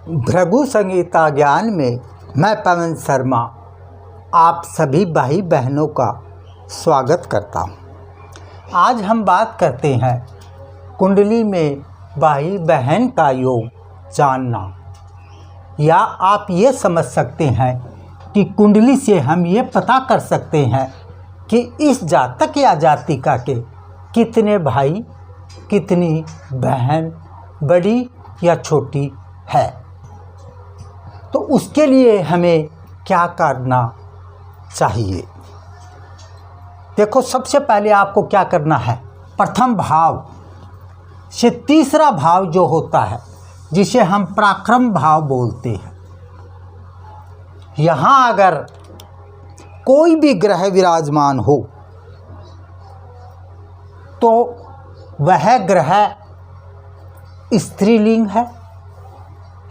भृगु संगीता ज्ञान में मैं पवन शर्मा आप सभी भाई बहनों का स्वागत करता हूँ। आज हम बात करते हैं कुंडली में भाई बहन का योग जानना, या आप ये समझ सकते हैं कि कुंडली से हम ये पता कर सकते हैं कि इस जातक या जातिका के कितने भाई कितनी बहन बड़ी या छोटी है। तो उसके लिए हमें क्या करना चाहिए? देखो, सबसे पहले आपको क्या करना है, प्रथम भाव से तीसरा भाव जो होता है जिसे हम पराक्रम भाव बोलते हैं, यहाँ अगर कोई भी ग्रह विराजमान हो तो वह ग्रह स्त्रीलिंग है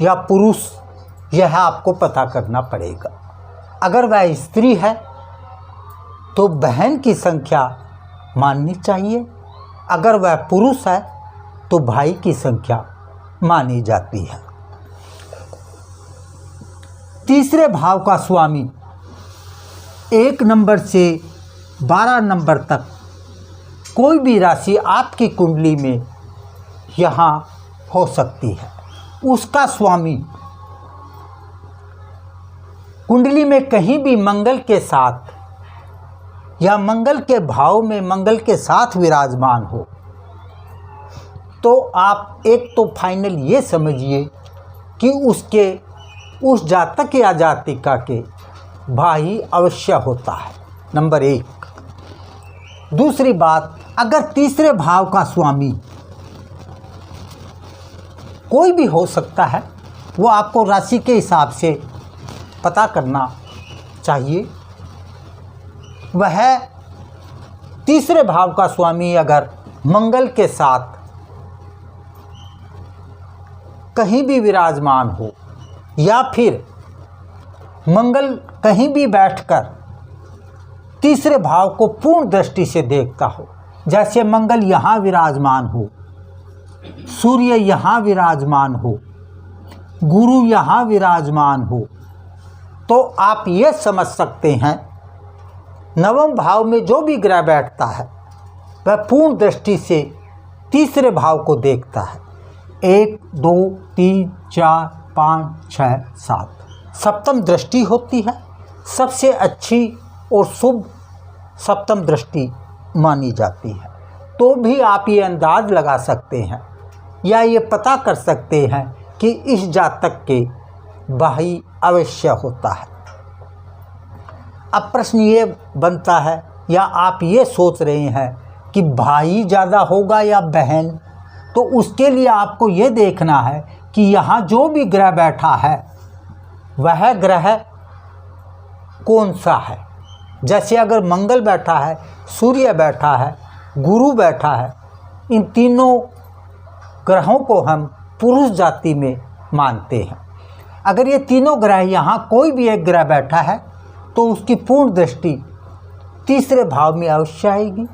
या पुरुष, यह आपको पता करना पड़ेगा। अगर वह स्त्री है तो बहन की संख्या माननी चाहिए, अगर वह पुरुष है तो भाई की संख्या मानी जाती है। तीसरे भाव का स्वामी 1 नंबर से 12 नंबर तक कोई भी राशि आपकी कुंडली में यहाँ हो सकती है। उसका स्वामी कुंडली में कहीं भी मंगल के साथ या मंगल के भाव में मंगल के साथ विराजमान हो तो आप एक तो फाइनल ये समझिए कि उसके उस जातक या जातिका के भाई अवश्य होता है, नंबर 1। दूसरी बात, अगर तीसरे भाव का स्वामी कोई भी हो सकता है, वो आपको राशि के हिसाब से पता करना चाहिए। वह तीसरे भाव का स्वामी अगर मंगल के साथ कहीं भी विराजमान हो या फिर मंगल कहीं भी बैठकर तीसरे भाव को पूर्ण दृष्टि से देखता हो, जैसे मंगल यहाँ विराजमान हो, सूर्य यहाँ विराजमान हो, गुरु यहाँ विराजमान हो, तो आप ये समझ सकते हैं नवम भाव में जो भी ग्रह बैठता है वह पूर्ण दृष्टि से तीसरे भाव को देखता है। 1 2 3 4 5 6 7 सप्तम दृष्टि होती है, सबसे अच्छी और शुभ सप्तम दृष्टि मानी जाती है। तो भी आप ये अंदाज लगा सकते हैं या ये पता कर सकते हैं कि इस जातक के भाई अवश्य होता है। अब प्रश्न ये बनता है या आप ये सोच रहे हैं कि भाई ज़्यादा होगा या बहन, तो उसके लिए आपको ये देखना है कि यहाँ जो भी ग्रह बैठा है वह ग्रह कौन सा है। जैसे अगर मंगल बैठा है, सूर्य बैठा है, गुरु बैठा है, इन तीनों ग्रहों को हम पुरुष जाति में मानते हैं। अगर ये तीनों ग्रह यहाँ कोई भी एक ग्रह बैठा है तो उसकी पूर्ण दृष्टि तीसरे भाव में अवश्य आएगी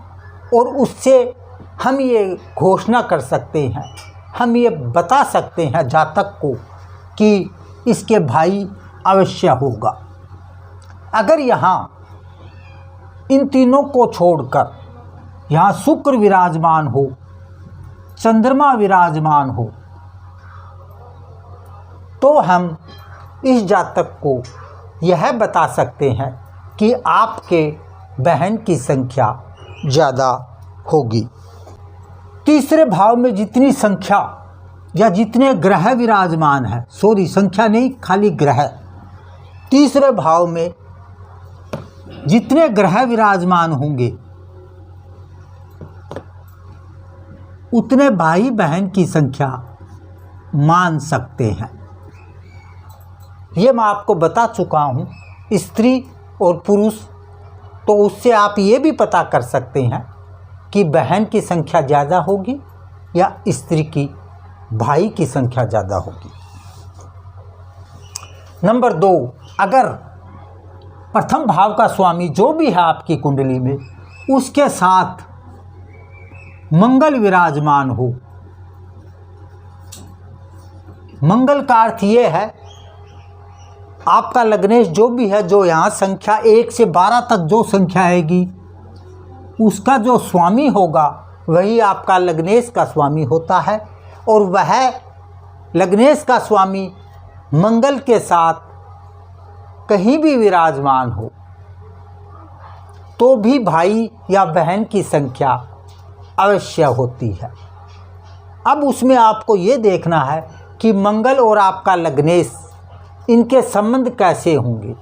और उससे हम ये घोषणा कर सकते हैं, हम ये बता सकते हैं जातक को कि इसके भाई अवश्य होगा। अगर यहाँ इन तीनों को छोड़कर यहाँ शुक्र विराजमान हो, चंद्रमा विराजमान हो, तो हम इस जातक को यह बता सकते हैं कि आपके बहन की संख्या ज़्यादा होगी। तीसरे भाव में जितनी संख्या या जितने ग्रह विराजमान हैं, सॉरी संख्या नहीं, खाली ग्रह, तीसरे भाव में जितने ग्रह विराजमान होंगे उतने भाई बहन की संख्या मान सकते हैं। ये मैं आपको बता चुका हूँ, स्त्री और पुरुष, तो उससे आप ये भी पता कर सकते हैं कि बहन की संख्या ज़्यादा होगी या स्त्री की, भाई की संख्या ज़्यादा होगी। नंबर 2, अगर प्रथम भाव का स्वामी जो भी है आपकी कुंडली में, उसके साथ मंगल विराजमान हो, मंगल का अर्थ ये है आपका लग्नेश जो भी है, जो यहाँ संख्या 1 से 12 तक जो संख्या आएगी उसका जो स्वामी होगा वही आपका लग्नेश का स्वामी होता है। और वह लग्नेश का स्वामी मंगल के साथ कहीं भी विराजमान हो तो भी भाई या बहन की संख्या अवश्य होती है। अब उसमें आपको ये देखना है कि मंगल और आपका लग्नेश, इनके संबंध कैसे होंगे।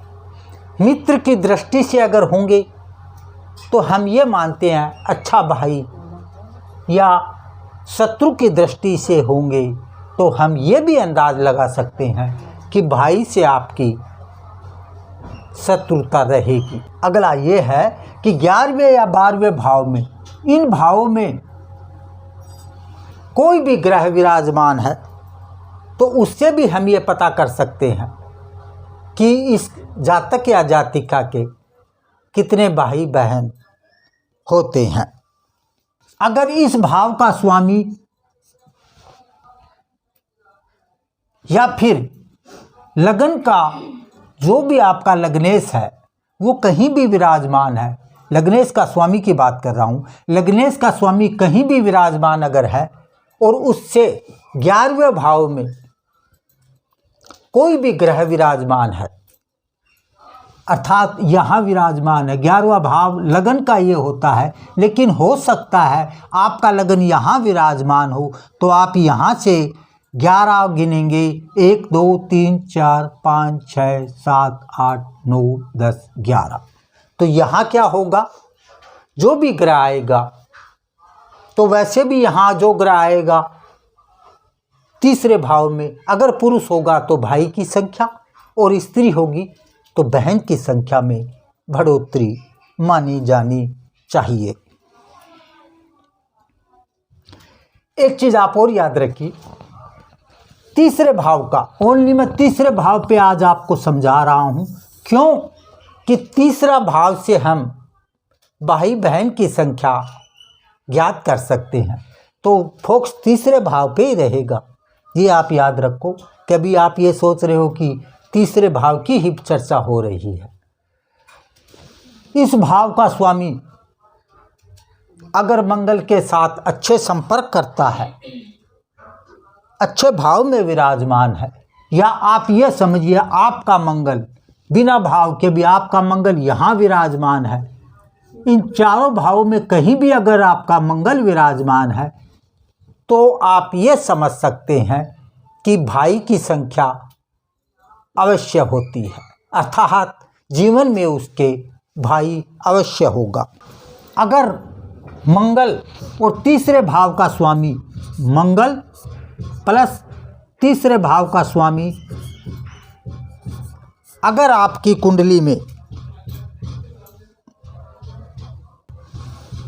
मित्र की दृष्टि से अगर होंगे तो हम ये मानते हैं अच्छा भाई, या शत्रु की दृष्टि से होंगे तो हम ये भी अंदाज लगा सकते हैं कि भाई से आपकी शत्रुता रहेगी। अगला ये है कि 11वें या 12वें भाव में, इन भावों में कोई भी ग्रह विराजमान है तो उससे भी हम ये पता कर सकते हैं कि इस जातक या जातिका के कितने भाई बहन होते हैं। अगर इस भाव का स्वामी या फिर लगन का जो भी आपका लग्नेश है वो कहीं भी विराजमान है, लग्नेश का स्वामी की बात कर रहा हूँ, लग्नेश का स्वामी कहीं भी विराजमान अगर है और उससे 11वें भाव में कोई भी ग्रह विराजमान है, अर्थात यहाँ विराजमान है, 11वां भाव लगन का ये होता है, लेकिन हो सकता है आपका लगन यहाँ विराजमान हो तो आप यहाँ से 11 गिनेंगे, 1 2 3 4 5 6 7 8 9 10 11। तो यहाँ क्या होगा, जो भी ग्रह आएगा तो वैसे भी यहाँ जो ग्रह आएगा तीसरे भाव में, अगर पुरुष होगा तो भाई की संख्या और स्त्री होगी तो बहन की संख्या में बढ़ोतरी मानी जानी चाहिए। एक चीज आप और याद रखिए, तीसरे भाव का, ओनली मैं तीसरे भाव पे आज आपको समझा रहा हूं, क्यों कि तीसरा भाव से हम भाई बहन की संख्या ज्ञात कर सकते हैं। तो फोकस तीसरे भाव पे ही रहेगा, ये आप याद रखो। कभी आप ये सोच रहे हो कि तीसरे भाव की ही चर्चा हो रही है। इस भाव का स्वामी अगर मंगल के साथ अच्छे संपर्क करता है, अच्छे भाव में विराजमान है, या आप ये समझिए आपका मंगल बिना भाव के भी आपका मंगल यहाँ विराजमान है, इन चारों भावों में कहीं भी अगर आपका मंगल विराजमान है तो आप ये समझ सकते हैं कि भाई की संख्या अवश्य होती है, अर्थात जीवन में उसके भाई अवश्य होगा। अगर मंगल और तीसरे भाव का स्वामी, मंगल प्लस तीसरे भाव का स्वामी अगर आपकी कुंडली में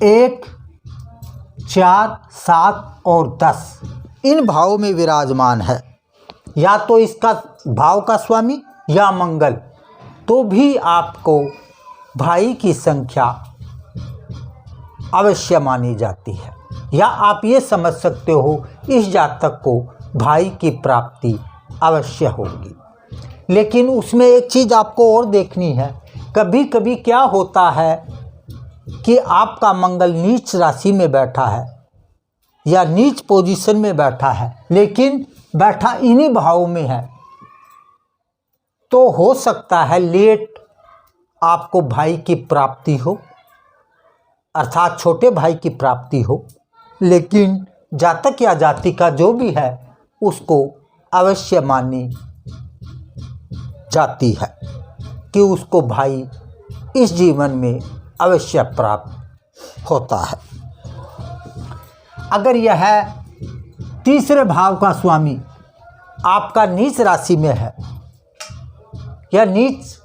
1 4 7 और 10 इन भावों में विराजमान है, या तो इसका भाव का स्वामी या मंगल, तो भी आपको भाई की संख्या अवश्य मानी जाती है। या आप ये समझ सकते हो इस जातक को भाई की प्राप्ति अवश्य होगी। लेकिन उसमें एक चीज़ आपको और देखनी है, कभी कभी क्या होता है कि आपका मंगल नीच राशि में बैठा है या नीच पोजीशन में बैठा है, लेकिन बैठा इन्हीं भावों में है, तो हो सकता है लेट आपको भाई की प्राप्ति हो, अर्थात छोटे भाई की प्राप्ति हो, लेकिन जातक या जातिका जो भी है उसको अवश्य मानी जाती है कि उसको भाई इस जीवन में अवश्य प्राप्त होता है। अगर यह तीसरे भाव का स्वामी आपका नीच राशि में है या नीच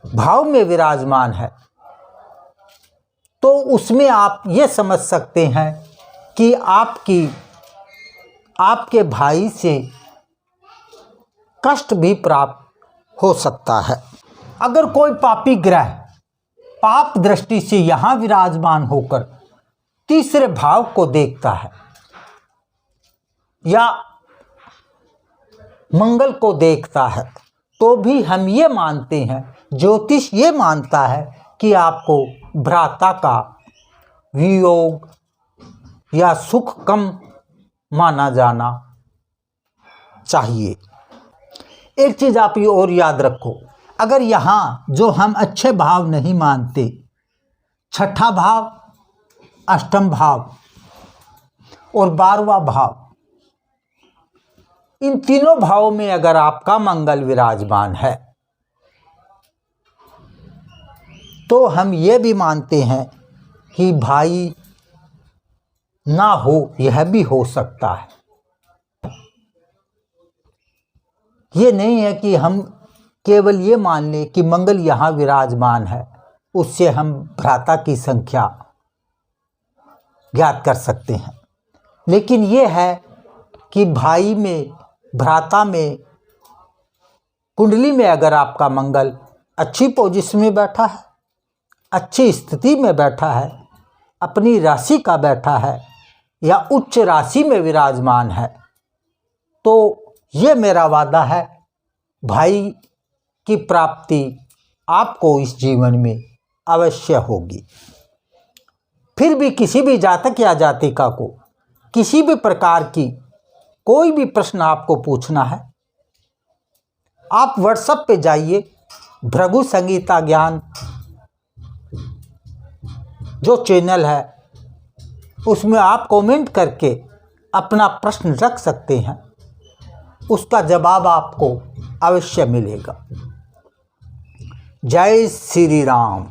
भाव में विराजमान है, तो उसमें आप ये समझ सकते हैं कि आपके भाई से कष्ट भी प्राप्त हो सकता है। अगर कोई पापी ग्रह पाप दृष्टि से यहाँ विराजमान होकर तीसरे भाव को देखता है या मंगल को देखता है तो भी हम ये मानते हैं, ज्योतिष ये मानता है कि आपको भ्राता का वियोग या सुख कम माना जाना चाहिए। एक चीज़ आप ये और याद रखो, अगर यहाँ जो हम अच्छे भाव नहीं मानते, छठा भाव, अष्टम भाव और 12वां भाव, इन तीनों भावों में अगर आपका मंगल विराजमान है तो हम ये भी मानते हैं कि भाई ना हो, यह भी हो सकता है। ये नहीं है कि हम केवल ये मान लें कि मंगल यहाँ विराजमान है, उससे हम भ्राता की संख्या ज्ञात कर सकते हैं। लेकिन ये है कि भाई में, भ्राता में, कुंडली में अगर आपका मंगल अच्छी पोजीशन में बैठा है, अच्छी स्थिति में बैठा है, अपनी राशि का बैठा है या उच्च राशि में विराजमान है, तो ये मेरा वादा है, भाई की प्राप्ति आपको इस जीवन में अवश्य होगी। फिर भी किसी भी जातक या जातिका को किसी भी प्रकार की कोई भी प्रश्न आपको पूछना है, आप व्हाट्सएप पे जाइए, भृगु संगीता ज्ञान जो चैनल है उसमें आप कमेंट करके अपना प्रश्न रख सकते हैं, उसका जवाब आपको अवश्य मिलेगा। जय श्री राम।